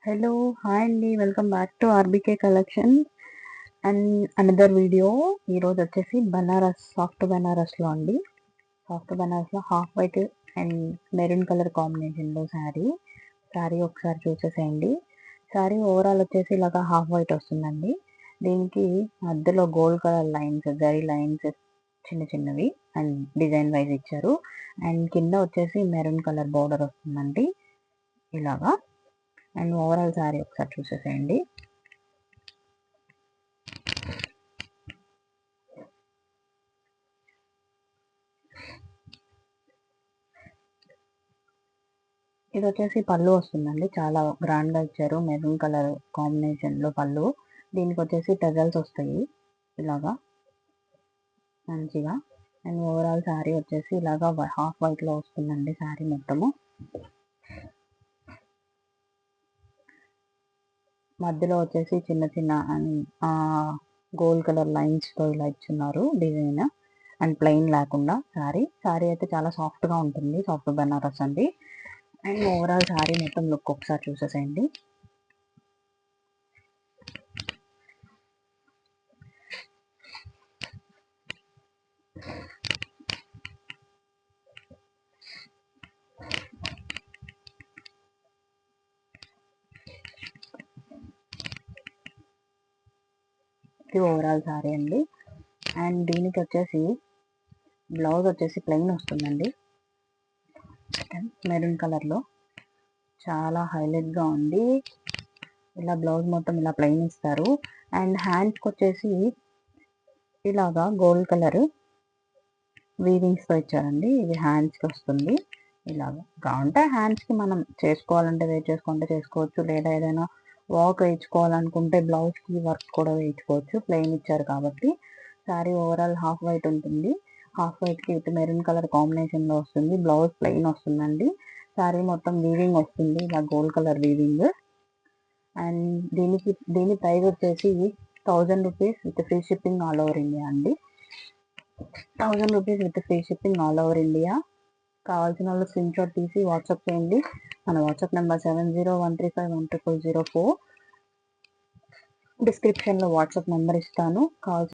Hello, hi అండి. Welcome back to RBK collection and another video. ఈరోజు వచ్చేసి Banaras, soft బనారస్లో అండి. సాఫ్ట్ బనారస్లో half white and maroon colour కాంబినేషన్లో శారీ ఒకసారి చూసేసేయండి. శారీ ఓవరాల్ వచ్చేసి ఇలాగా హాఫ్ వైట్ వస్తుందండి. దీనికి మధ్యలో gold colour lines, zari lines చిన్న చిన్నవి అండ్ డిజైన్ వైజ్ ఇచ్చారు. అండ్ కింద వచ్చేసి మెరూన్ కలర్ బోర్డర్ వస్తుందండి ఇలాగా. అండ్ ఓవరాల్ శారీ ఒకసారి చూసేసేయండి. ఇది వచ్చేసి పళ్ళు వస్తుందండి, చాలా గ్రాండ్గా ఇచ్చారు. మెరూన్ కలర్ కాంబినేషన్లో పళ్ళు. దీనికి వచ్చేసి టెజల్స్ వస్తాయి ఇలాగా మంచిగా. అండ్ ఓవరాల్ శారీ వచ్చేసి ఇలాగా హాఫ్ వైట్లో వస్తుందండి శారీ మొత్తము. మధ్యలో వచ్చేసి చిన్న చిన్న గోల్డ్ కలర్ లైన్స్తో ఇలా ఇచ్చున్నారు డిజైన్. అండ్ ప్లెయిన్ లేకుండా శారీ అయితే చాలా సాఫ్ట్గా ఉంటుంది, సాఫ్ట్ బనారస్ అండి. అండ్ ఓవరాల్ శారీ మొత్తం లుక్ ఒకసారి చూసేసేయండి. ఇది ఓవరాల్ శారీ అండి. అండ్ దీనికి వచ్చేసి బ్లౌజ్ వచ్చేసి ప్లెయిన్ వస్తుందండి, మెరూన్ కలర్లో చాలా హైలైట్గా ఉంది. ఇలా బ్లౌజ్ మొత్తం ఇలా ప్లెయిన్ ఇస్తారు. అండ్ హ్యాండ్స్కి వచ్చేసి ఇలాగా గోల్డ్ కలర్ వీవింగ్స్తో ఇచ్చారండి. ఇది హ్యాండ్స్కి వస్తుంది ఇలాగా. కావాలంటే హ్యాండ్స్కి మనం చేసుకోవాలంటే వేర్ చేసుకుంటే చేసుకోవచ్చు, లేదా ఏదైనా వర్క్ వేయించుకోవాలనుకుంటే బ్లౌజ్కి వర్క్ కూడా వేయించుకోవచ్చు. ప్లెయిన్ ఇచ్చారు కాబట్టి. శారీ ఓవరాల్ హాఫ్ వైట్ ఉంటుంది. హాఫ్ వైట్కి విత్ మెరూన్ కలర్ కాంబినేషన్లో వస్తుంది. బ్లౌజ్ ప్లెయిన్ వస్తుందండి. శారీ మొత్తం వీవింగ్ వస్తుంది, ఇలా గోల్డ్ కలర్ వీవింగ్. అండ్ దీని ప్రైస్ వచ్చేసి 1000 rupees with free shipping all over India అండి. 1000 rupees with free shipping all over India. కావాల్సిన వాళ్ళు స్క్రీన్ షాట్ తీసి వాట్సాప్ చేయండి. మన వాట్సాప్ నెంబర్ 7013510004. డిస్క్రిప్షన్లో వాట్సాప్ నెంబర్ ఇస్తాను. కావాల్సిన